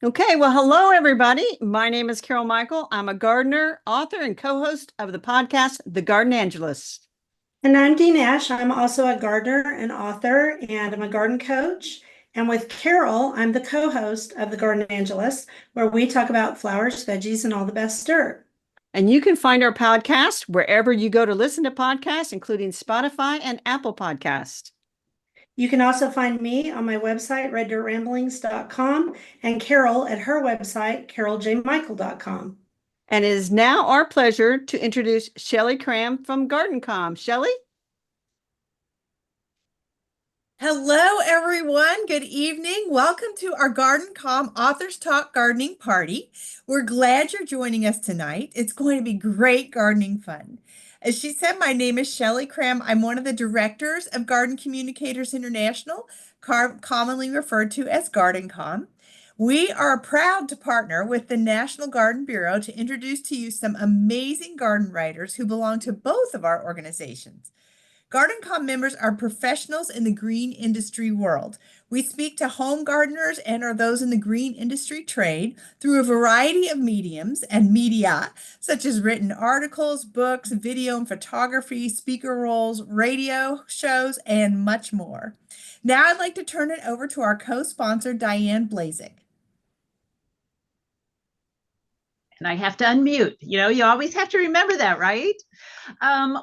Okay, well, hello, everybody. My name is Carol Michael. I'm a gardener, author, and co-host of the podcast, The Garden Angelist. And I'm Dee Nash. I'm also a gardener and author, and I'm a garden coach. And with Carol, I'm the co-host of the Garden Angelist, where we talk about flowers, veggies, and all the best dirt. And you can find our podcast wherever you go to listen to podcasts, including Spotify and Apple Podcast. You can also find me on my website, reddirtramblings.com, and Carol at her website, caroljmichael.com. And it is now our pleasure to introduce Shelley Cram from GardenCom. Shelley? Hello, everyone. Good evening. Welcome to our GardenCom Authors Talk Gardening Party. We're glad you're joining us tonight. It's going to be great gardening fun. As she said, my name is Shelley Cram. I'm one of the directors of Garden Communicators International, commonly referred to as GardenCom. We are proud to partner with the National Garden Bureau to introduce to you some amazing garden writers who belong to both of our organizations. GardenCom members are professionals in the green industry world. We speak to home gardeners and are those in the green industry trade through a variety of mediums and media, such as written articles, books, video and photography, speaker roles, radio shows, and much more. Now I'd like to turn it over to our co-sponsor, Diane Blazek. And I have to unmute. You always have to remember that, right?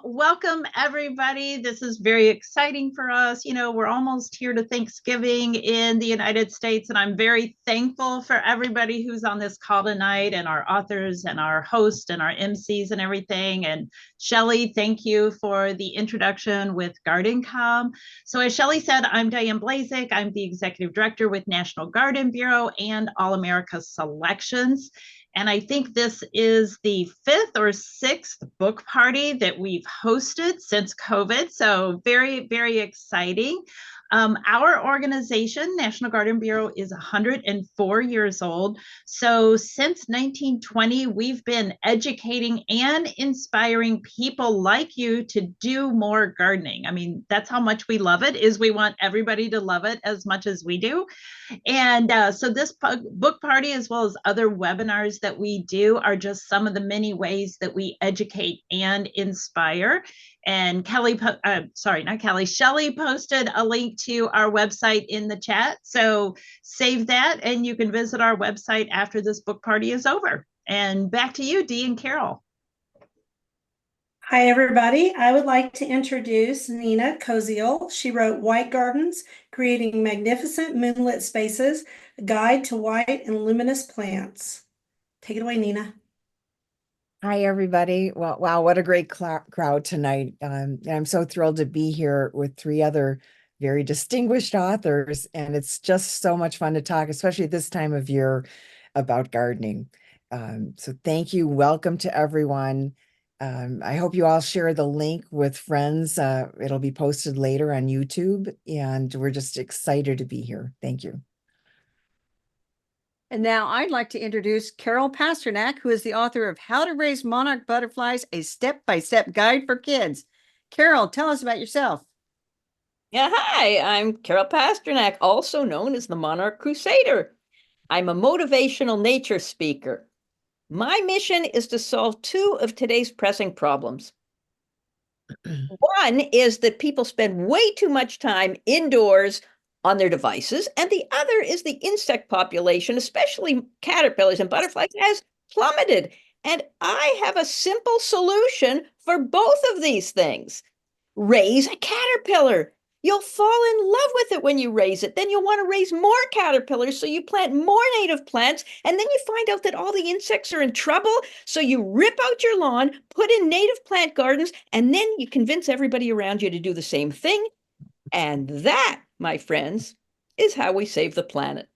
Welcome, everybody. This is very exciting for us. We're almost here to Thanksgiving in the United States, and I'm very thankful for everybody who's on this call tonight, and our authors and our hosts and our MCs and everything. And Shelley, thank you for the introduction with GardenCom. So as Shelley said, I'm Diane Blazek. I'm the Executive Director with National Garden Bureau and All America Selections. And I think this is the 5th or 6th book party that we've hosted since COVID. So very, very exciting. Our organization, National Garden Bureau, is 104 years old. So since 1920, we've been educating and inspiring people like you to do more gardening. I mean, that's how much we love it, is we want everybody to love it as much as we do. And so this book party, as well as other webinars that we do, are just some of the many ways that we educate and inspire. And Shelley posted a link to our website in the chat. So save that and you can visit our website after this book party is over. And back to you, Dee and Carol. Hi, everybody. I would like to introduce Nina Koziol. She wrote White Gardens, Creating Magnificent Moonlit Spaces, a Guide to White and Luminous Plants. Take it away, Nina. Hi, everybody. Well, wow, what a great crowd tonight. And I'm so thrilled to be here with 3 other very distinguished authors. And it's just so much fun to talk, especially at this time of year, about gardening. So thank you. Welcome to everyone. I hope you all share the link with friends. It'll be posted later on YouTube, and we're just excited to be here. Thank you. And now I'd like to introduce Carol Pasternak, who is the author of How to Raise Monarch Butterflies, a step-by-step guide for kids. Carol, tell us about yourself. Yeah, hi, I'm Carol Pasternak, also known as the Monarch Crusader. I'm a motivational nature speaker. My mission is to solve 2 of today's pressing problems. One is that people spend way too much time indoors on their devices, and the other is the insect population, especially caterpillars and butterflies, has plummeted. And I have a simple solution for both of these things. Raise a caterpillar. You'll fall in love with it when you raise it. Then you'll want to raise more caterpillars, so you plant more native plants, and then you find out that all the insects are in trouble, so you rip out your lawn, put in native plant gardens, and then you convince everybody around you to do the same thing. And that, my friends, is how we save the planet.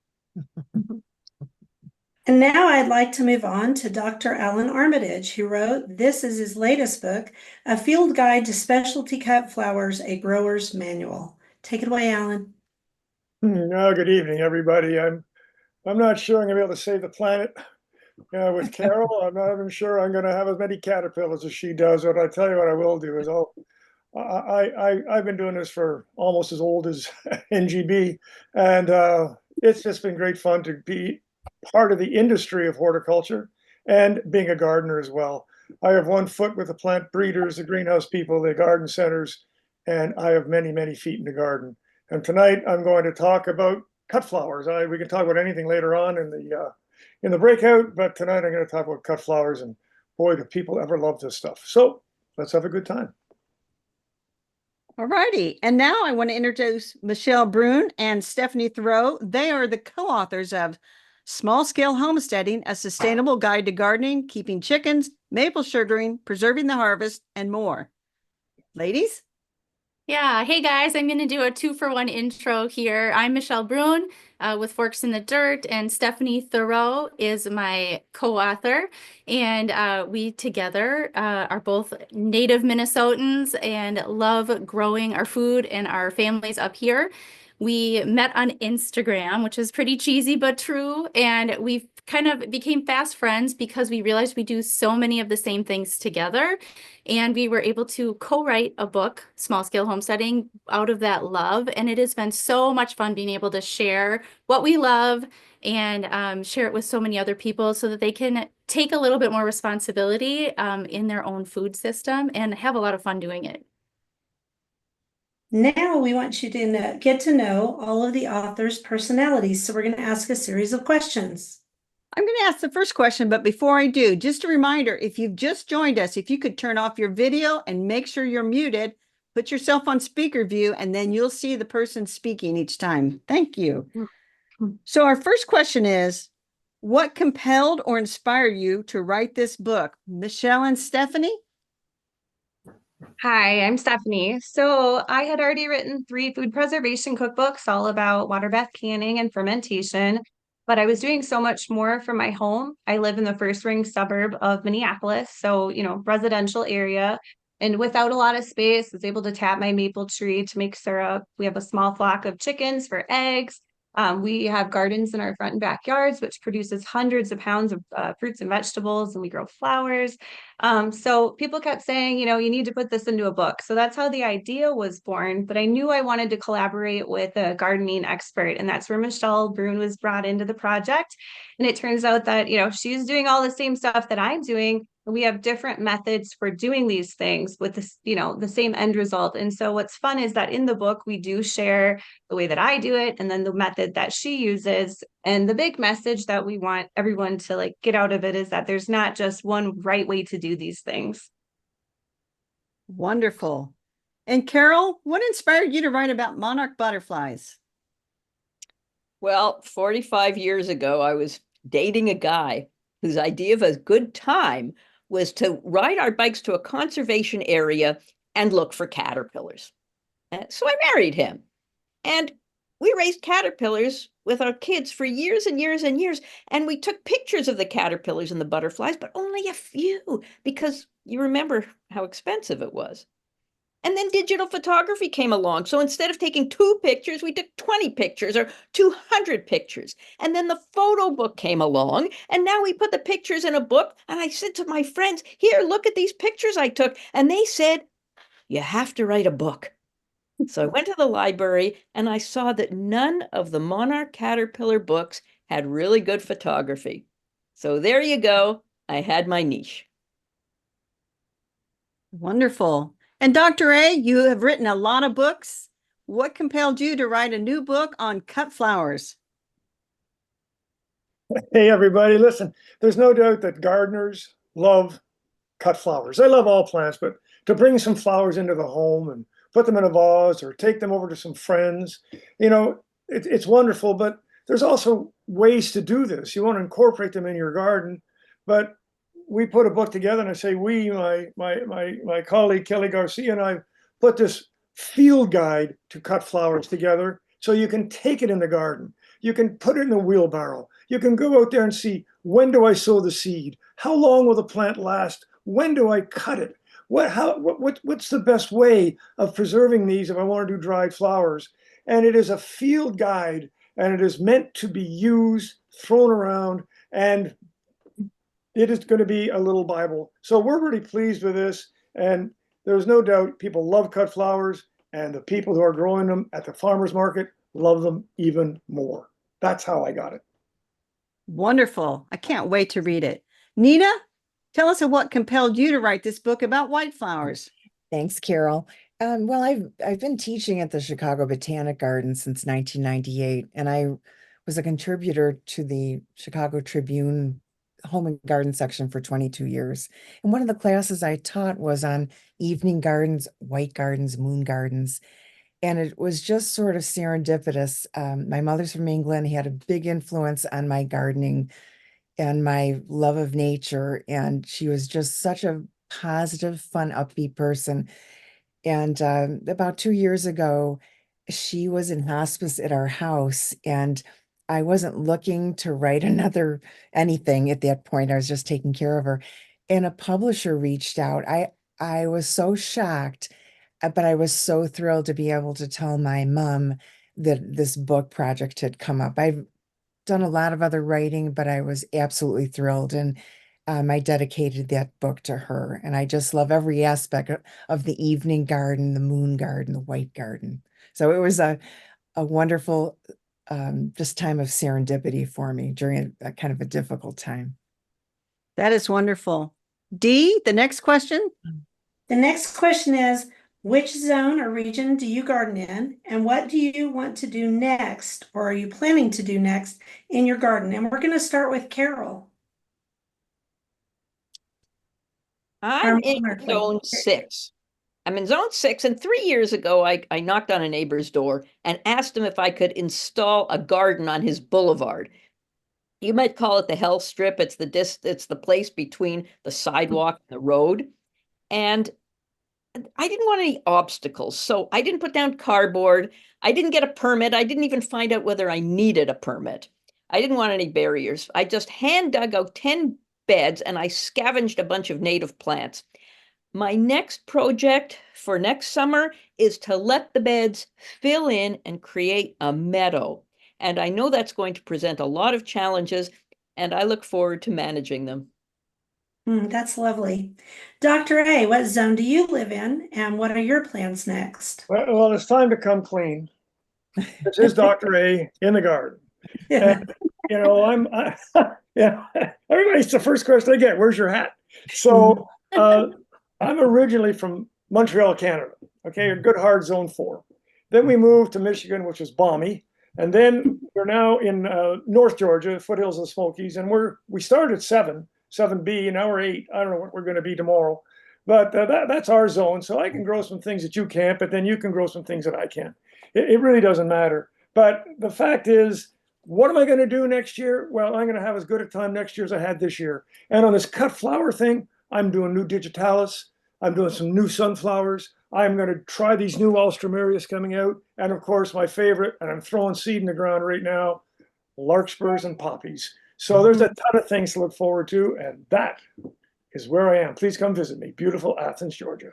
And now I'd like to move on to Dr. Allan Armitage, who wrote, this is his latest book, A Field Guide to Specialty Cut Flowers, a Grower's Manual. Take it away, Allan. Good evening, everybody. I'm not sure I'm going to be able to save the planet with Carol. I'm not even sure I'm going to have as many caterpillars as she does. But I tell you what I will do is I've been doing this for almost as old as NGB, and it's just been great fun to be part of the industry of horticulture and being a gardener as well. I have one foot with the plant breeders, the greenhouse people, the garden centers, and I have many, many feet in the garden. And tonight I'm going to talk about cut flowers. We can talk about anything later on in the breakout, but tonight I'm going to talk about cut flowers, and boy, do people ever love this stuff. So let's have a good time. All righty. And now I want to introduce Michelle Bruhn and Stephanie Thoreau. They are the co-authors of Small Scale Homesteading, a Sustainable Guide to Gardening, Keeping Chickens, Maple Sugaring, Preserving the Harvest, and more. Ladies? Yeah, hey guys, I'm going to do a 2-for-1 intro here. I'm Michelle Bruhn with Forks in the Dirt, and Stephanie Thoreau is my co-author. And we together are both native Minnesotans and love growing our food and our families up here. We met on Instagram, which is pretty cheesy but true, and we kind of became fast friends because we realized we do so many of the same things together. And we were able to co-write a book, Small Scale Homesteading, out of that love. And it has been so much fun being able to share what we love and share it with so many other people so that they can take a little bit more responsibility in their own food system and have a lot of fun doing it. Now we want you to get to know all of the authors' personalities. So we're going to ask a series of questions. I'm going to ask the first question, but before I do, just a reminder, if you've just joined us, if you could turn off your video and make sure you're muted, put yourself on speaker view, and then you'll see the person speaking each time. Thank you. So our first question is, what compelled or inspired you to write this book? Michelle and Stephanie? Hi, I'm Stephanie. So I had already written 3 food preservation cookbooks all about water bath canning and fermentation, but I was doing so much more for my home. I live in the first ring suburb of Minneapolis, so, residential area. And without a lot of space, I was able to tap my maple tree to make syrup. We have a small flock of chickens for eggs. We have gardens in our front and backyards, which produces hundreds of pounds of fruits and vegetables, and we grow flowers. So people kept saying, you need to put this into a book. So that's how the idea was born. But I knew I wanted to collaborate with a gardening expert, and that's where Michelle Bruhn was brought into the project. And it turns out that, she's doing all the same stuff that I'm doing. We have different methods for doing these things with this, the same end result. And so what's fun is that in the book, we do share the way that I do it and then the method that she uses. And the big message that we want everyone to get out of it is that there's not just one right way to do these things. Wonderful. And Carol, what inspired you to write about monarch butterflies? Well, 45 years ago, I was dating a guy whose idea of a good time was to ride our bikes to a conservation area and look for caterpillars. So I married him. And we raised caterpillars with our kids for years and years and years. And we took pictures of the caterpillars and the butterflies, but only a few, because you remember how expensive it was. And then digital photography came along. So instead of taking 2 pictures, we took 20 pictures or 200 pictures. And then the photo book came along. And now we put the pictures in a book. And I said to my friends, here, look at these pictures I took. And they said, you have to write a book. So I went to the library and I saw that none of the monarch caterpillar books had really good photography. So there you go. I had my niche. Wonderful. And Dr. A, you have written a lot of books. What compelled you to write a new book on cut flowers? Hey, everybody, listen, there's no doubt that gardeners love cut flowers. They love all plants, but to bring some flowers into the home and put them in a vase or take them over to some friends, it's wonderful, but there's also ways to do this. You want to incorporate them in your garden, but we put a book together, and I say we, my colleague Kelly Garcia and I put this field guide to cut flowers together so you can take it in the garden. You can put it in the wheelbarrow. You can go out there and see, when do I sow the seed? How long will the plant last? When do I cut it? What's the best way of preserving these if I want to do dried flowers? And it is a field guide, and it is meant to be used, thrown around, and it is going to be a little Bible. So we're really pleased with this. And there's no doubt people love cut flowers, and the people who are growing them at the farmer's market love them even more. That's how I got it. Wonderful. I can't wait to read it. Nina, tell us what compelled you to write this book about white flowers. Thanks, Carol. Well, I've been teaching at the Chicago Botanic Garden since 1998, and I was a contributor to the Chicago Tribune Home and Garden section for 22 years. And one of the classes I taught was on evening gardens, white gardens, moon gardens. And it was just sort of serendipitous. My mother's from England, had a big influence on my gardening and my love of nature. And she was just such a positive, fun, upbeat person. And about 2 years ago, she was in hospice at our house, and I wasn't looking to write another anything at that point. I was just taking care of her. And a publisher reached out. I was so shocked, but I was so thrilled to be able to tell my mom that this book project had come up. I've done a lot of other writing, but I was absolutely thrilled. And I dedicated that book to her. And I just love every aspect of the evening garden, the moon garden, the white garden. So it was a wonderful just time of serendipity for me during a kind of a difficult time. That is wonderful. Dee, the next question. The next question is, which zone or region do you garden in, and what do you want to do next, or are you planning to do next in your garden? And we're going to start with Carol. I'm in zone 6. I'm in zone 6, and 3 years ago, I knocked on a neighbor's door and asked him if I could install a garden on his boulevard. You might call it the hell strip. It's the place between the sidewalk and the road. And I didn't want any obstacles, so I didn't put down cardboard. I didn't get a permit. I didn't even find out whether I needed a permit. I didn't want any barriers. I just hand dug out 10 beds and I scavenged a bunch of native plants. My next project for next summer is to let the beds fill in and create a meadow. And I know that's going to present a lot of challenges, and I look forward to managing them. That's lovely. Dr. A, what zone do you live in, and what are your plans next? Well, it's time to come clean. This is Dr. A in the garden. And, yeah, everybody's the first question I get, where's your hat? So I'm originally from Montreal, Canada. Okay, a good hard zone 4. Then we moved to Michigan, which is balmy. And then we're now in North Georgia, foothills of the Smokies. And we started 7B, and now we're 8. I don't know what we're going to be tomorrow. But that's our zone. So I can grow some things that you can't, but then you can grow some things that I can't. It really doesn't matter. But the fact is, what am I going to do next year? Well, I'm going to have as good a time next year as I had this year. And on this cut flower thing, I'm doing new digitalis. I'm doing some new sunflowers. I'm going to try these new alströmerias coming out. And of course, my favorite, and I'm throwing seed in the ground right now, larkspurs and poppies. So there's a ton of things to look forward to. And that is where I am. Please come visit me. Beautiful Athens, Georgia.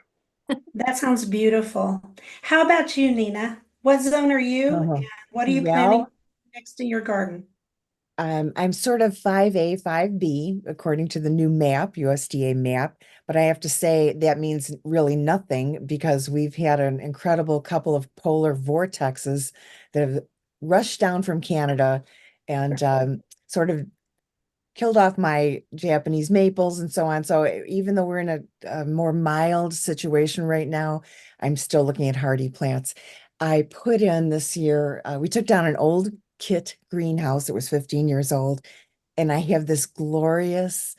That sounds beautiful. How about you, Nina? What zone are you? And what are you planning next in your garden? I'm sort of 5A, 5B, according to the new map, USDA map. But I have to say that means really nothing, because we've had an incredible couple of polar vortexes that have rushed down from Canada and sort of killed off my Japanese maples and so on. So even though we're in a more mild situation right now, I'm still looking at hardy plants. I put in this year, we took down an old kit greenhouse that was 15 years old, and I have this glorious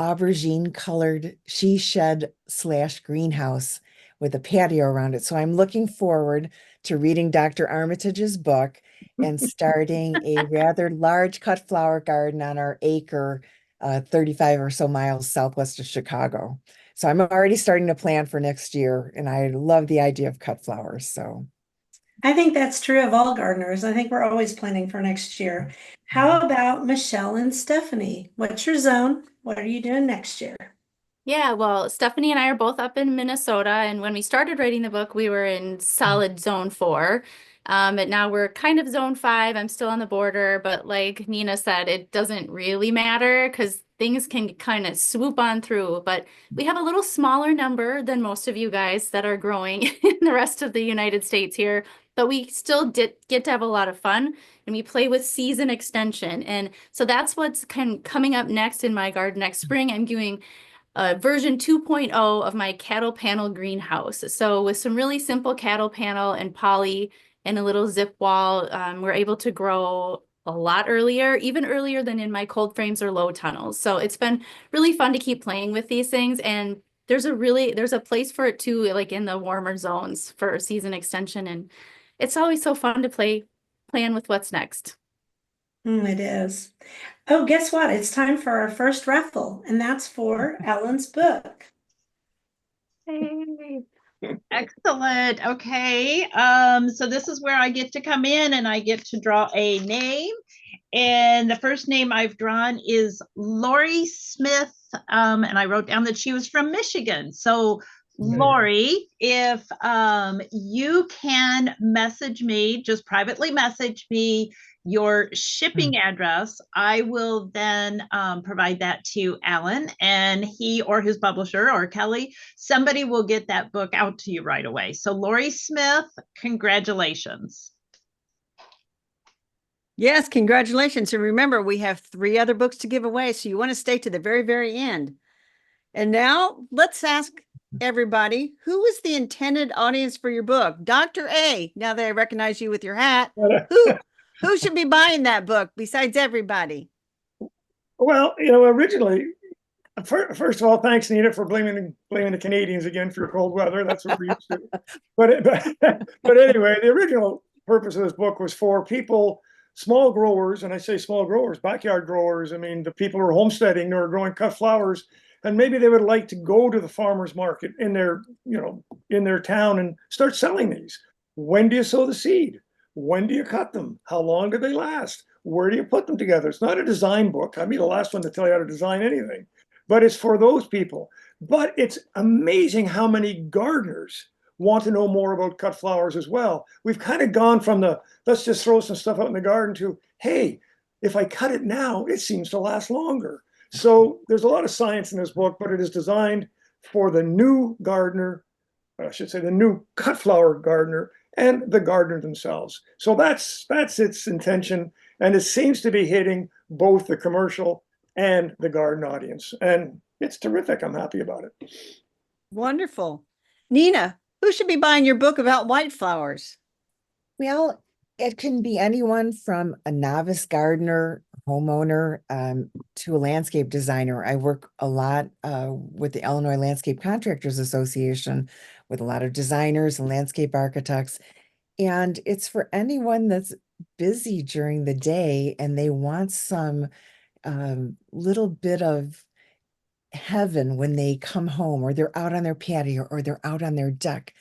aubergine colored she shed / greenhouse with a patio around it. So I'm looking forward to reading Dr. Armitage's book and starting a rather large cut flower garden on our acre, 35 or so miles southwest of Chicago. So I'm already starting to plan for next year, and I love the idea of cut flowers. So I think that's true of all gardeners. I think we're always planning for next year. How about Michelle and Stephanie? What's your zone? What are you doing next year? Yeah, well, Stephanie and I are both up in Minnesota, and when we started writing the book, we were in solid zone 4. But now we're kind of zone 5. I'm still on the border, but like Nina said, it doesn't really matter because things can kind of swoop on through. But we have a little smaller number than most of you guys that are growing in the rest of the United States here. but we still get to have a lot of fun, and we play with season extension. And so that's what's coming up next in my garden next spring. I'm doing version 2.0 of my cattle panel greenhouse. So with some really simple cattle panel and poly and a little zip wall, we're able to grow a lot earlier, even earlier than in my cold frames or low tunnels. So it's been really fun to keep playing with these things. And there's a place for it too, like in the warmer zones for season extension. And it's always so fun to plan with what's next. It is. Oh, guess what? It's time for our first raffle, and that's for Ellen's book. Hey. Excellent. Okay. So this is where I get to come in and I get to draw a name. And the first name I've drawn is Lori Smith. And I wrote down that she was from Michigan. So Lori, if you can message me, just privately message me your shipping address, I will then provide that to Allan, and he or his publisher or Kelly, somebody will get that book out to you right away. So Lori Smith, congratulations. Yes, congratulations. And remember, we have 3 other books to give away, so you want to stay to the very, very end. And now let's ask everybody, who is the intended audience for your book? Dr. A, now that I recognize you with your hat, who should be buying that book besides everybody? Well, originally, first of all, thanks, Nina, for blaming the Canadians again for cold weather. That's what we're used to. But anyway, the original purpose of this book was for people, small growers, and I say small growers, backyard growers. I mean, the people who are homesteading or growing cut flowers, and maybe they would like to go to the farmer's market in their town and start selling these. When do you sow the seed? When do you cut them? How long do they last? Where do you put them together? It's not a design book. I'd be the last one to tell you how to design anything, but it's for those people. But it's amazing how many gardeners want to know more about cut flowers as well. We've kind of gone from the, let's just throw some stuff out in the garden to, hey, if I cut it now, it seems to last longer. So there's a lot of science in this book, but it is designed for the new gardener, I should say the new cut flower gardener, and the gardener themselves. So that's its intention, and it seems to be hitting both the commercial and the garden audience, and it's terrific. I'm happy about it. Wonderful. Nina, who should be buying your book about white flowers? Well, it can be anyone from a novice gardener, homeowner, to a landscape designer. I work a lot with the Illinois Landscape Contractors Association with a lot of designers and landscape architects. And it's for anyone that's busy during the day and they want some little bit of heaven when they come home, or they're out on their patio, or they're out on their deck.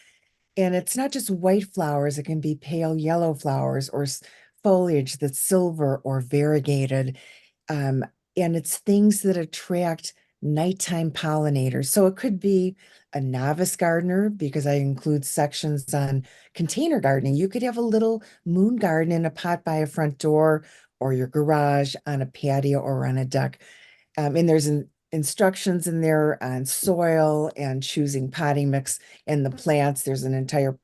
And it's not just white flowers, it can be pale yellow flowers or foliage that's silver or variegated. And it's things that attract nighttime pollinators. So it could be a novice gardener, because I include sections on container gardening. You could have a little moon garden in a pot by a front door, or your garage, on a patio, or on a deck. And there's instructions in there on soil and choosing potting mix and the plants. There's an entire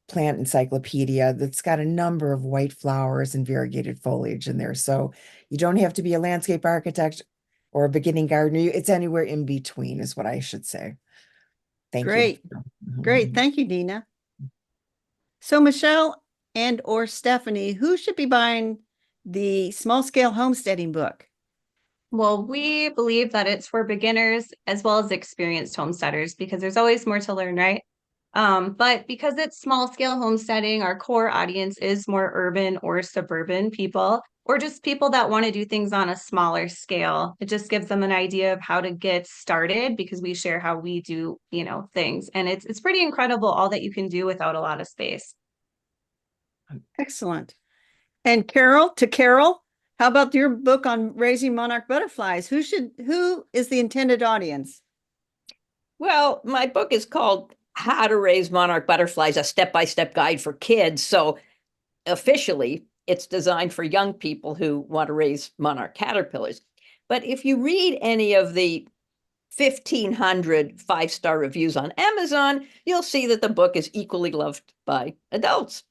plant encyclopedia that's got a number of white flowers and variegated foliage in there. So you don't have to be a landscape architect or a beginning gardener. It's anywhere in between is what I should say. Thank Great. you. Great. Thank you, Nina. So Michelle and or Stephanie, who should be buying the small scale homesteading book? Well, we believe that it's for beginners as well as experienced homesteaders, because there's always more to learn, right? But because it's small scale homesteading, our core audience is more urban or suburban people, or just people that want to do things on a smaller scale. It just gives them an idea of how to get started, because we share how we do, things. And it's pretty incredible all that you can do without a lot of space. Excellent. And Carol, how about your book on raising monarch butterflies? Who is the intended audience? Well, my book is called How to Raise Monarch Butterflies, a step-by-step guide for kids. So officially, it's designed for young people who want to raise monarch caterpillars. But if you read any of the 1,500 five-star reviews on Amazon, you'll see that the book is equally loved by adults.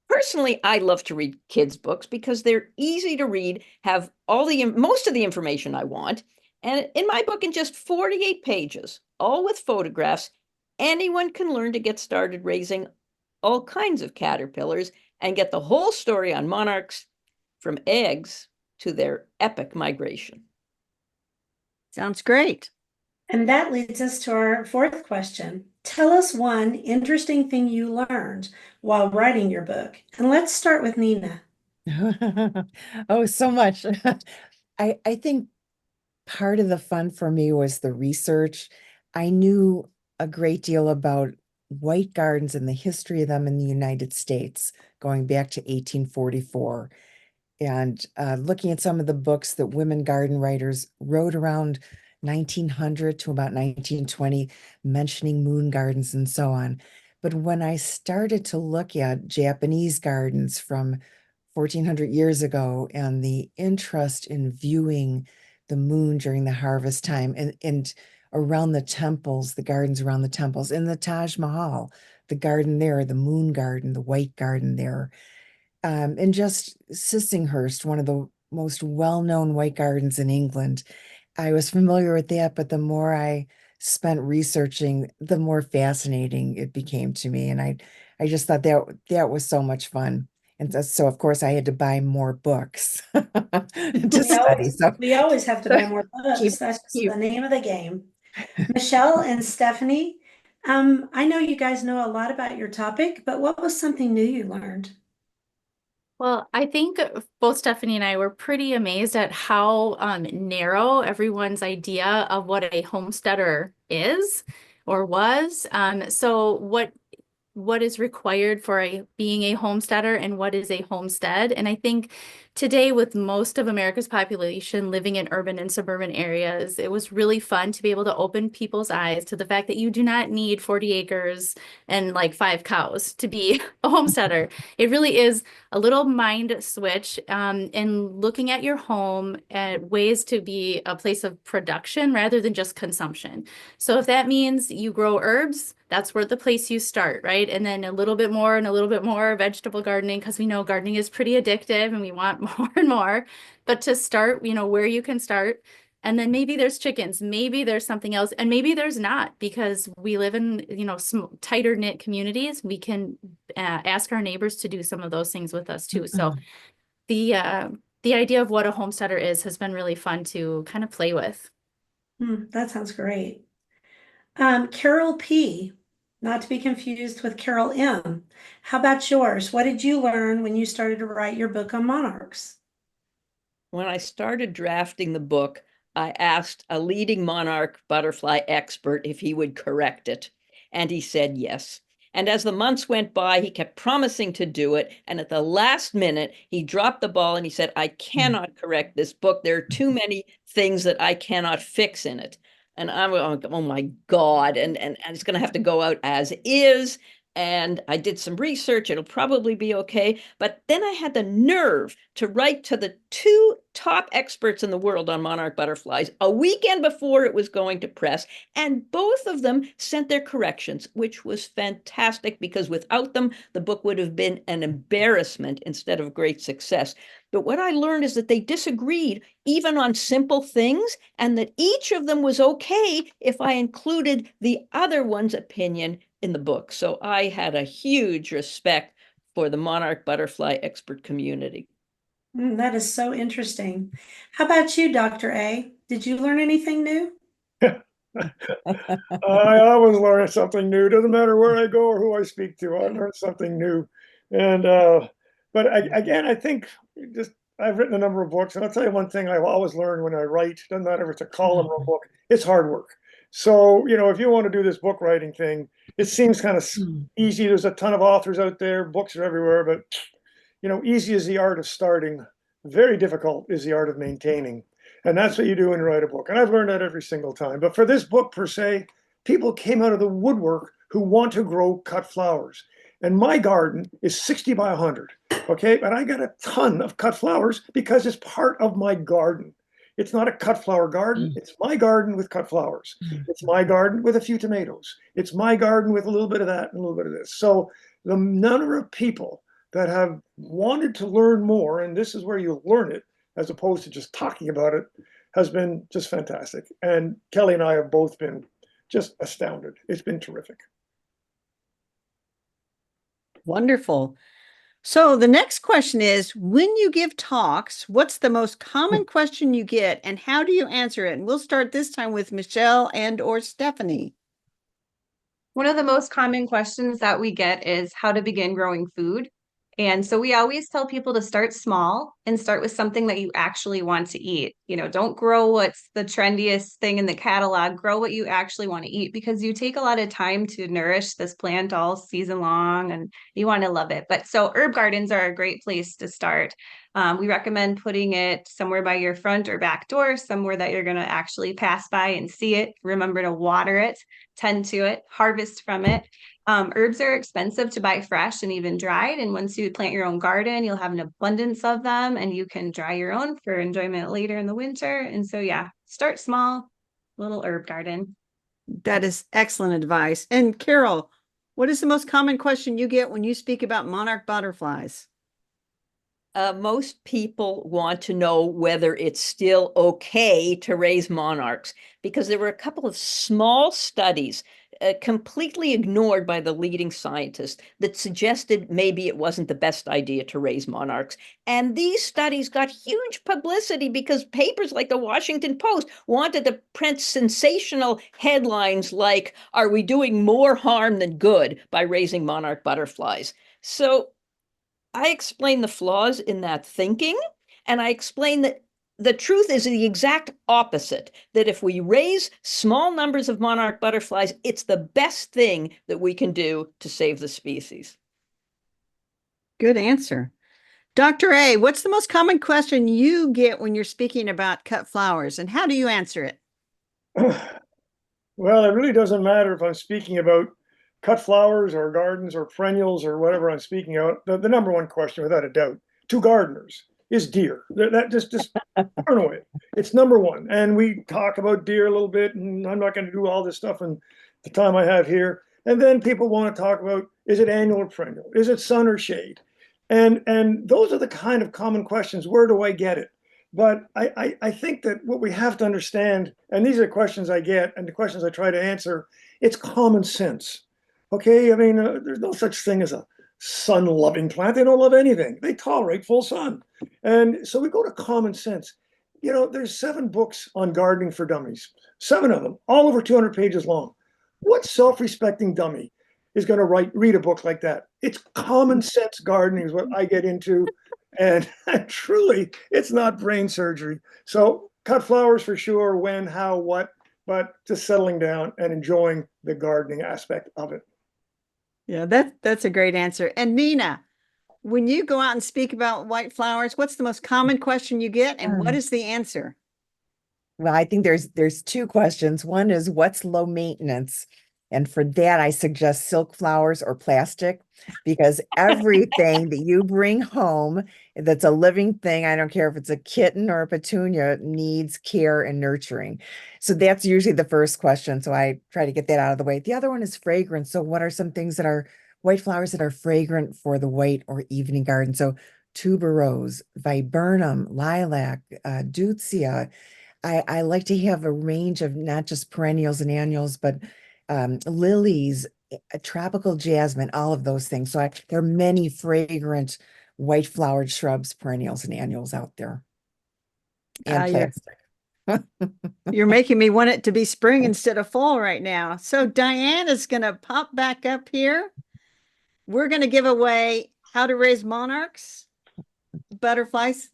Personally, I love to read kids' books because they're easy to read, have most of the information I want. And in my book, in just 48 pages, all with photographs, anyone can learn to get started raising all kinds of caterpillars and get the whole story on monarchs from eggs to their epic migration. Sounds great. And that leads us to our fourth question. Tell us one interesting thing you learned while writing your book. And let's start with Nina. Oh, so much. I think part of the fun for me was the research. I knew a great deal about white gardens and the history of them in the United States, going back to 1844. And looking at some of the books that women garden writers wrote around 1900 to about 1920, mentioning moon gardens and so on. But when I started to look at Japanese gardens from 1400 years ago and the interest in viewing the moon during the harvest time and around the temples, the gardens around the temples, in the Taj Mahal, the garden there, the moon garden, the white garden there, and just Sissinghurst, one of the most well-known white gardens in England. I was familiar with that, but the more I spent researching, the more fascinating it became to me. And I just thought that was so much fun. And so of course I had to buy more books to study. So We always have to buy more books. That's just keep- the name of the game. Michelle and Stephanie, I know you guys know a lot about your topic, but what was something new you learned? Well, I think both Stephanie and I were pretty amazed at how narrow everyone's idea of what a homesteader is or was. So what is required for being a homesteader and what is a homestead? And I think today, with most of America's population living in urban and suburban areas, it was really fun to be able to open people's eyes to the fact that you do not need 40 acres and like 5 cows to be a homesteader. It really is a little mind switch in looking at your home at ways to be a place of production rather than just consumption. So if that means you grow herbs, that's where the place you start, right? And then a little bit more and a little bit more vegetable gardening, because we know gardening is pretty addictive and we want more and more. But to start, where you can start. And then maybe there's chickens, maybe there's something else, and maybe there's not, because we live in, tighter knit communities. We can ask our neighbors to do some of those things with us too. So the idea of what a homesteader is has been really fun to kind of play with. That sounds great. Carol P, not to be confused with Carol M. How about yours? What did you learn when you started to write your book on monarchs? When I started drafting the book, I asked a leading monarch butterfly expert if he would correct it, and he said yes. And as the months went by, he kept promising to do it. And at the last minute, he dropped the ball and he said, I cannot correct this book. There are too many things that I cannot fix in it. And I'm going, oh my God. And it's going to have to go out as is. And I did some research. It'll probably be okay. But then I had the nerve to write to the 2 top experts in the world on monarch butterflies a weekend before it was going to press. And both of them sent their corrections, which was fantastic, because without them, the book would have been an embarrassment instead of great success. But what I learned is that they disagreed even on simple things, and that each of them was okay if I included the other one's opinion in the book. So I had a huge respect for the monarch butterfly expert community. That is so interesting. How about you, Dr. A? Did you learn anything new? I always learn something new. Doesn't matter where I go or who I speak to, I learn something new. And but again, I think I've written a number of books, and I'll tell you one thing I've always learned when I write, doesn't matter if it's a column or a book, it's hard work. So, if you want to do this book writing thing, it seems kind of easy. There's a ton of authors out there, books are everywhere, but easy is the art of starting. Very difficult is the art of maintaining. And that's what you do when you write a book. And I've learned that every single time. But for this book per se, people came out of the woodwork who want to grow cut flowers. And my garden is 60 by 100. Okay. But I got a ton of cut flowers because it's part of my garden. It's not a cut flower garden. It's my garden with cut flowers. It's my garden with a few tomatoes. It's my garden with a little bit of that and a little bit of this. So the number of people that have wanted to learn more, and this is where you learn it as opposed to just talking about it, has been just fantastic. And Kelly and I have both been just astounded. It's been terrific. Wonderful. So the next question is, when you give talks, what's the most common question you get and how do you answer it? And we'll start this time with Michelle and or Stephanie. One of the most common questions that we get is how to begin growing food. And so we always tell people to start small and start with something that you actually want to eat. You know, don't grow what's the trendiest thing in the catalog, grow what you actually want to eat, because you take a lot of time to nourish this plant all season long and you want to love it. But so herb gardens are a great place to start. We recommend putting it somewhere by your front or back door, somewhere that you're going to actually pass by and see it. Remember to water it, tend to it, harvest from it. Herbs are expensive to buy fresh and even dried. And once you plant your own garden, you'll have an abundance of them and you can dry your own for enjoyment later in the winter. And so, yeah, start small, little herb garden. That is excellent advice. And Carol, what is the most common question you get when you speak about monarch butterflies? Most people want to know whether it's still okay to raise monarchs, because there were a couple of small studies completely ignored by the leading scientists that suggested maybe it wasn't the best idea to raise monarchs. And these studies got huge publicity because papers like the Washington Post wanted to print sensational headlines like, "Are we doing more harm than good by raising monarch butterflies?" So I explain the flaws in that thinking, and I explain that the truth is the exact opposite, that if we raise small numbers of monarch butterflies, it's the best thing that we can do to save the species. Good answer. Dr. A, what's the most common question you get when you're speaking about cut flowers, and how do you answer it? Well, it really doesn't matter if I'm speaking about cut flowers or gardens or perennials or whatever I'm speaking about. The number one question, without a doubt, to gardeners is deer. That just turn away. It's number one. And we talk about deer a little bit, and I'm not going to do all this stuff in the time I have here. And then people want to talk about, is it annual or perennial? Is it sun or shade? And those are the kind of common questions. Where do I get it? But I think that what we have to understand, and these are the questions I get and the questions I try to answer, it's common sense. Okay, I mean, there's no such thing as a sun-loving plant. They don't love anything. They tolerate full sun. And so we go to common sense. You know, there's 7 books on gardening for dummies, 7 of them, all over 200 pages long. What self-respecting dummy is going to read a book like that? It's common sense gardening is what I get into. And truly, it's not brain surgery. So cut flowers for sure, when, how, what, but just settling down and enjoying the gardening aspect of it. Yeah, that's a great answer. And Nina, when you go out and speak about white flowers, what's the most common question you get, and what is the answer? Well, I think there's 2 questions. One is, what's low maintenance? And for that, I suggest silk flowers or plastic, because everything that you bring home that's a living thing, I don't care if it's a kitten or a petunia, needs care and nurturing. So that's usually the first question. So I try to get that out of the way. The other one is fragrance. So what are some things that are white flowers that are fragrant for the white or evening garden? So tuberose, viburnum, lilac, deutzia. I like to have a range of not just perennials and annuals, but lilies, tropical jasmine, all of those things. So there are many fragrant white flowered shrubs, perennials, and annuals out there. And plastic. You're making me want it to be spring instead of fall right now. So Diane is going to pop back up here. We're going to give away how to raise monarchs, butterflies.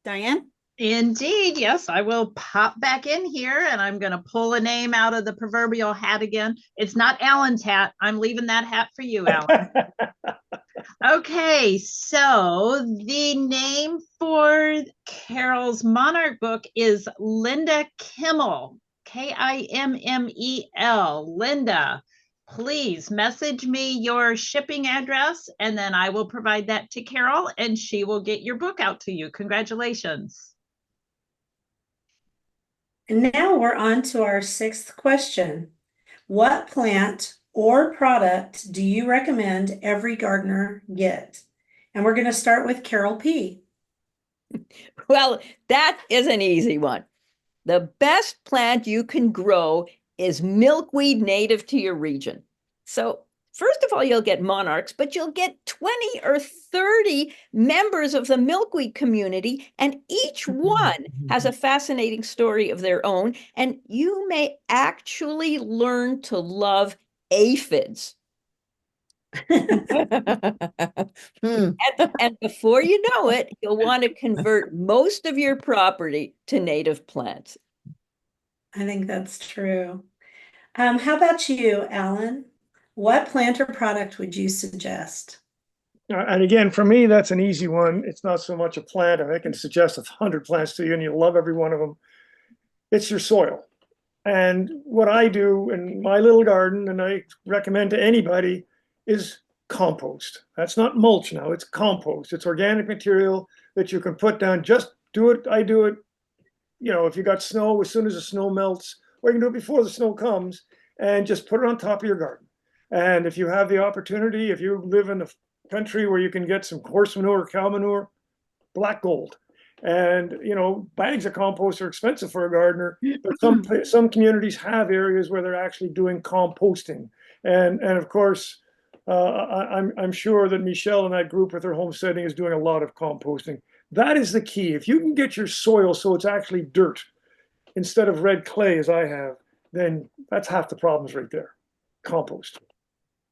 Diane? Indeed, yes, I will pop back in here and I'm going to pull a name out of the proverbial hat again. It's not Allan's hat. I'm leaving that hat for you, Allan. Okay, so the name for Carol's monarch book is Linda Kimmel, Kimmel. Linda, please message me your shipping address and then I will provide that to Carol and she will get your book out to you. Congratulations. And now we're on to our 6th question. What plant or product do you recommend every gardener get? And we're going to start with Carol P. Well, that is an easy one. The best plant you can grow is milkweed native to your region. So first of all, you'll get monarchs, but you'll get 20 or 30 members of the milkweed community, and each one has a fascinating story of their own, and you may actually learn to love aphids. And before you know it, you'll want to convert most of your property to native plants. I think that's true. How about you, Alan? What plant or product would you suggest? And again, for me, that's an easy one. It's not so much a plant. I can suggest 100 plants to you and you love every one of them. It's your soil. And what I do in my little garden, and I recommend to anybody, is compost. That's not mulch now, it's compost. It's organic material that you can put down. Just do it. I do it, if you got snow, as soon as the snow melts, or you can do it before the snow comes, and just put it on top of your garden. And if you have the opportunity, if you live in a country where you can get some horse manure, cow manure, black gold. And bags of compost are expensive for a gardener, but some communities have areas where they're actually doing composting. And of course, I'm sure that Michelle and that group with her homesteading is doing a lot of composting. That is the key. If you can get your soil so it's actually dirt instead of red clay, as I have, then that's half the problems right there. Compost.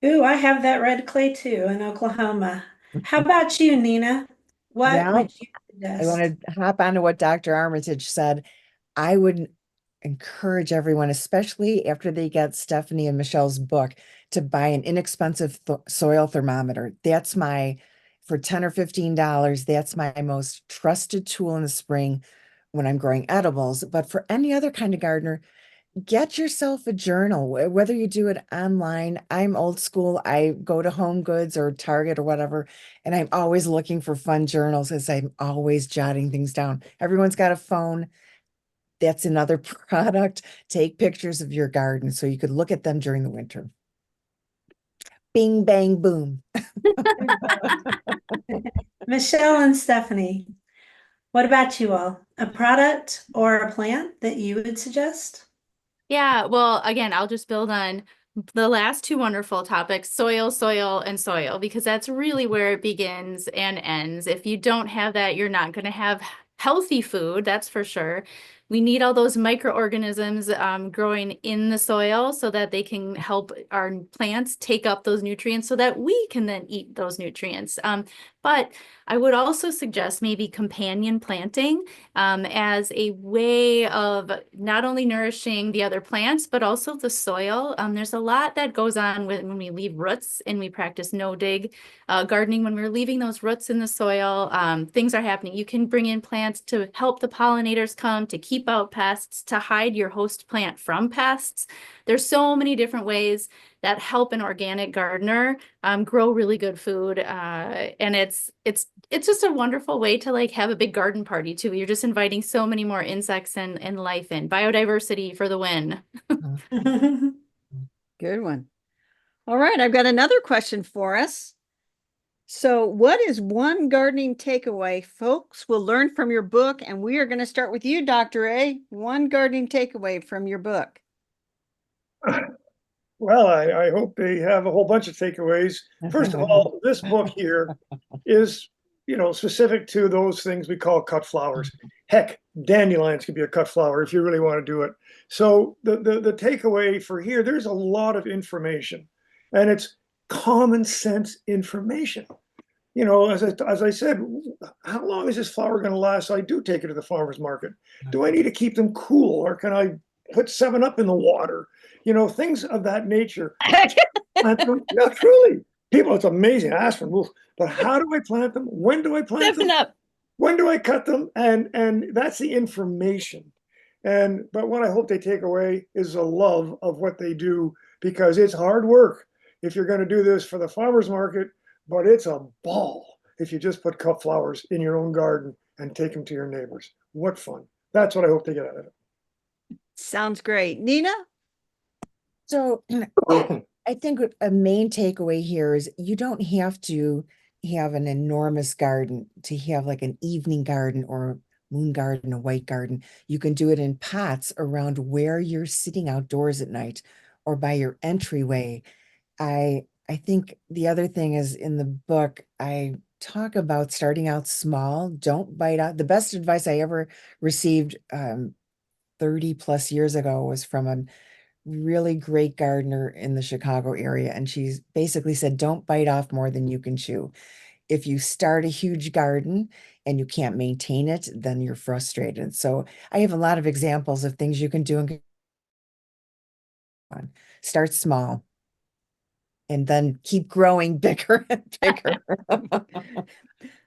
Ooh, I have that red clay too in Oklahoma. How about you, Nina? What Well, would you I suggest? want to hop on to what Dr. Armitage said. I would encourage everyone, especially after they get Stephanie and Michelle's book, to buy an inexpensive soil thermometer. That's for $10 or $15, that's my most trusted tool in the spring when I'm growing edibles. But for any other kind of gardener, get yourself a journal, whether you do it online. I'm old school. I go to Home Goods or Target or whatever, and I'm always looking for fun journals as I'm always jotting things down. Everyone's got a phone. That's another product. Take pictures of your garden so you could look at them during the winter. Bing, bang, boom. Michelle and Stephanie, what about you all? A product or a plant that you would suggest? Yeah, well, again, I'll just build on the last two wonderful topics, soil, soil, and soil, because that's really where it begins and ends. If you don't have that, you're not going to have healthy food, that's for sure. We need all those microorganisms growing in the soil so that they can help our plants take up those nutrients so that we can then eat those nutrients. But I would also suggest maybe companion planting as a way of not only nourishing the other plants, but also the soil. There's a lot that goes on when we leave roots and we practice no-dig gardening. When we're leaving those roots in the soil, things are happening. You can bring in plants to help the pollinators come, to keep out pests, to hide your host plant from pests. There's so many different ways that help an organic gardener grow really good food. And it's just a wonderful way to like have a big garden party too. You're just inviting so many more insects and life in. Biodiversity for the win. Good one. All right, I've got another question for us. So what is one gardening takeaway folks will learn from your book? And we are going to start with you, Dr. A. One gardening takeaway from your book. Well, I hope they have a whole bunch of takeaways. First of all, this book here is, specific to those things we call cut flowers. Heck, dandelions could be a cut flower if you really want to do it. So the takeaway for here, there's a lot of information, and it's common sense information. As I said, how long is this flower going to last? I do take it to the farmer's market. Do I need to keep them cool, or can I put 7-Up in the water? Things of that nature. No, truly. People, it's amazing. Aspirin, but how do I plant them? When do I plant them? Up. When do I cut them? And that's the information. But what I hope they take away is a love of what they do, because it's hard work if you're going to do this for the farmer's market, but it's a ball if you just put cut flowers in your own garden and take them to your neighbors. What fun. That's what I hope they get out of it. Sounds great. Nina? So I think a main takeaway here is you don't have to have an enormous garden, to have like an evening garden or a moon garden, a white garden, you can do it in pots around where you're sitting outdoors at night or by your entryway. I think the other thing is, in the book, I talk about starting out small. Don't bite out. The best advice I ever received 30 plus years ago was from a really great gardener in the Chicago area. And she basically said, don't bite off more than you can chew. If you start a huge garden and you can't maintain it, then you're frustrated. So I have a lot of examples of things you can do and start small and then keep growing bigger and bigger.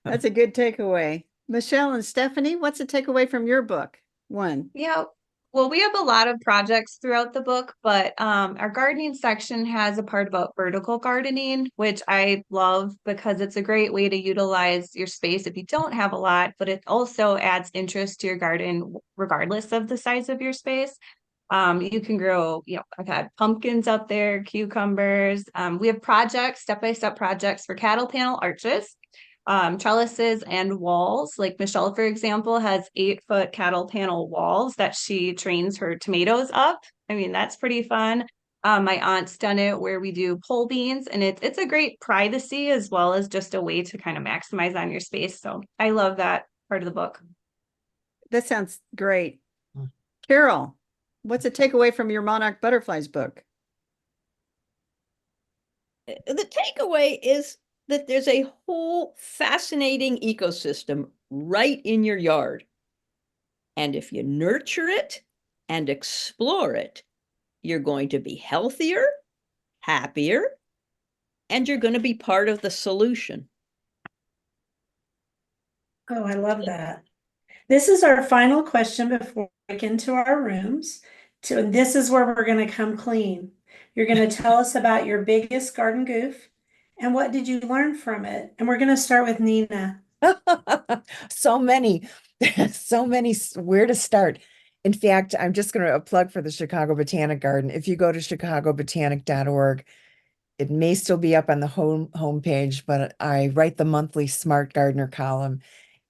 That's a good takeaway. Michelle and Stephanie, what's the takeaway from your book? One. Yeah. Well, we have a lot of projects throughout the book, but our gardening section has a part about vertical gardening, which I love because it's a great way to utilize your space if you don't have a lot, but it also adds interest to your garden regardless of the size of your space. You can grow, I've had pumpkins up there, cucumbers. We have projects, step-by-step projects for cattle panel arches, trellises and walls. Like Michelle, for example, has 8-foot cattle panel walls that she trains her tomatoes up. I mean, that's pretty fun. My aunt's done it where we do pole beans, and it's a great privacy as well as just a way to kind of maximize on your space. So I love that part of the book. That sounds great. Carol, what's a takeaway from your Monarch Butterflies book? The takeaway is that there's a whole fascinating ecosystem right in your yard. And if you nurture it and explore it, you're going to be healthier, happier, and you're going to be part of the solution. Oh, I love that. This is our final question before we get into our rooms. This is where we're going to come clean. You're going to tell us about your biggest garden goof and what did you learn from it? And we're going to start with Nina. So many, so many. Where to start? In fact, I'm just going to plug for the Chicago Botanic Garden. If you go to chicagobotanic.org, it may still be up on the homepage, but I write the monthly Smart Gardener column.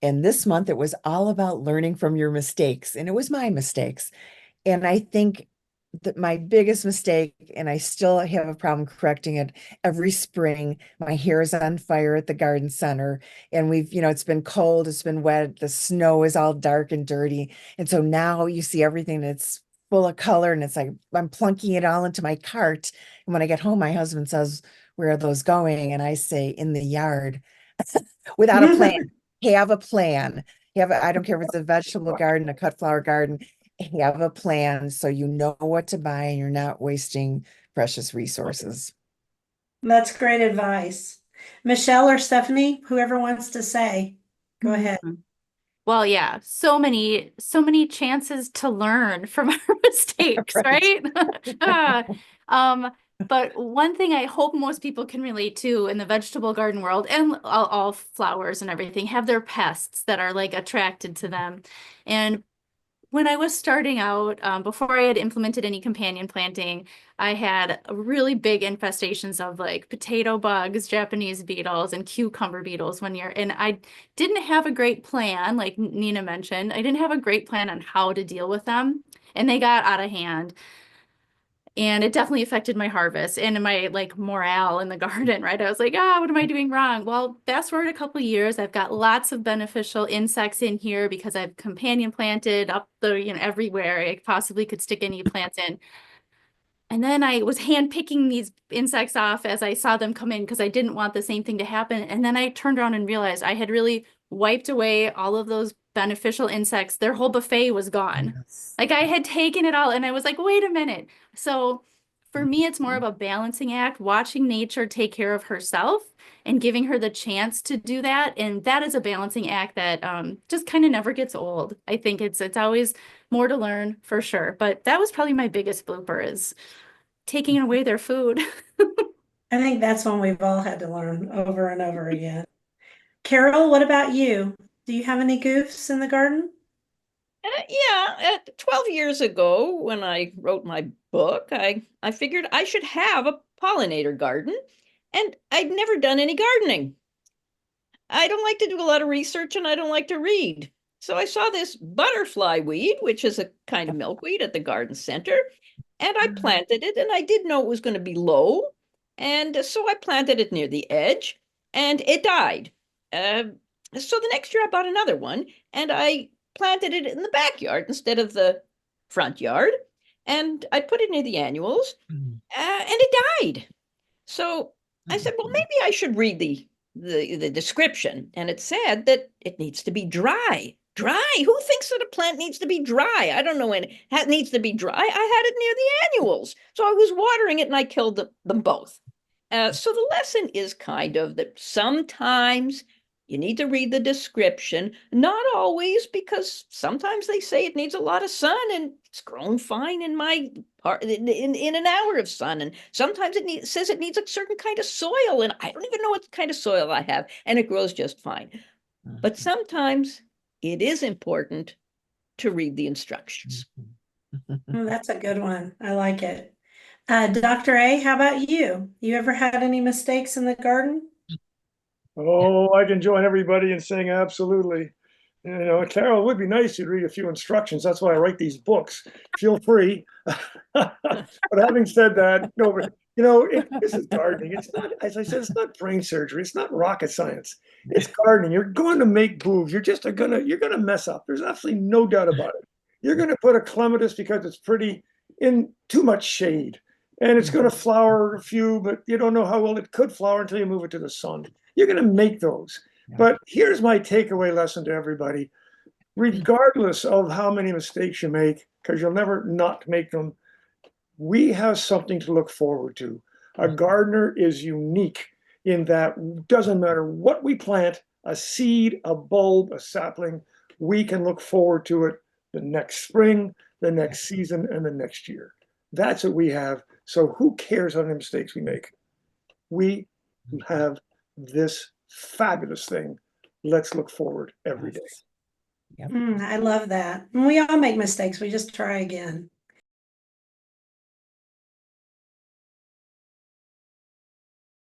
And this month it was all about learning from your mistakes. And it was my mistakes. And I think that my biggest mistake, and I still have a problem correcting it, every spring, my hair is on fire at the garden center. And it's been cold, it's been wet, the snow is all dark and dirty. And so now you see everything that's full of color, and it's like I'm plunking it all into my cart. And when I get home, my husband says, "Where are those going?" And I say, "In the yard," without a plan. Have a plan. I don't care if it's a vegetable garden, a cut flower garden, have a plan so you know what to buy and you're not wasting precious resources. That's great advice. Michelle or Stephanie, whoever wants to say, go ahead. Well, yeah, so many chances to learn from our mistakes, right? But one thing I hope most people can relate to in the vegetable garden world, and all flowers and everything, have their pests that are like attracted to them. And when I was starting out, before I had implemented any companion planting, I had really big infestations of like potato bugs, Japanese beetles, and cucumber beetles one year. And I didn't have a great plan, like Nina mentioned. I didn't have a great plan on how to deal with them. And they got out of hand. And it definitely affected my harvest and my like morale in the garden, right? I was like, what am I doing wrong? Well, fast forward a couple of years, I've got lots of beneficial insects in here because I've companion planted up everywhere I possibly could stick any plants in. And then I was hand picking these insects off as I saw them come in because I didn't want the same thing to happen. And then I turned around and realized I had really wiped away all of those beneficial insects. Their whole buffet was gone. Yes. Like I had taken it all and I was like, wait a minute. So for me, it's more of a balancing act, watching nature take care of herself and giving her the chance to do that. And that is a balancing act that just kind of never gets old. I think it's always more to learn for sure. But that was probably my biggest blooper, is taking away their food. I think that's one we've all had to learn over and over again. Carol, what about you? Do you have any goofs in the garden? Yeah, 12 years ago when I wrote my book, I figured I should have a pollinator garden, and I'd never done any gardening. I don't like to do a lot of research and I don't like to read. So I saw this butterfly weed, which is a kind of milkweed at the garden center, and I planted it, and I did know it was going to be low. And so I planted it near the edge and it died. So the next year I bought another one and I planted it in the backyard instead of the front yard. And I put it near the annuals and it died. So I said, well, maybe I should read the description. And it said that it needs to be dry. Dry? Who thinks that a plant needs to be dry? I don't know when it needs to be dry. I had it near the annuals. So I was watering it and I killed them both. So the lesson is kind of that sometimes you need to read the description, not always, because sometimes they say it needs a lot of sun and it's grown fine in my part in an hour of sun. And sometimes it says it needs a certain kind of soil, and I don't even know what kind of soil I have, and it grows just fine. But sometimes it is important to read the instructions. Oh, that's a good one. I like it. Dr. A, how about you? You ever had any mistakes in the garden? Oh, I can join everybody in saying absolutely. You know, Carol, it would be nice to read a few instructions. That's why I write these books. Feel free. But having said that, no, but you know, this is gardening. It's not, as I said, it's not brain surgery. It's not rocket science. It's gardening. You're going to make moves. You're gonna mess up. There's absolutely no doubt about it. You're gonna put a clematis because it's pretty in too much shade. And it's gonna flower a few, but you don't know how well it could flower until you move it to the sun. You're going to make those. But here's my takeaway lesson to everybody. Regardless of how many mistakes you make, because you'll never not make them, we have something to look forward to. A gardener is unique in that doesn't matter what we plant, a seed, a bulb, a sapling, we can look forward to it the next spring, the next season, and the next year. That's what we have. So who cares how many mistakes we make? We have this fabulous thing. Let's look forward every day. I love that. We all make mistakes. We just try again.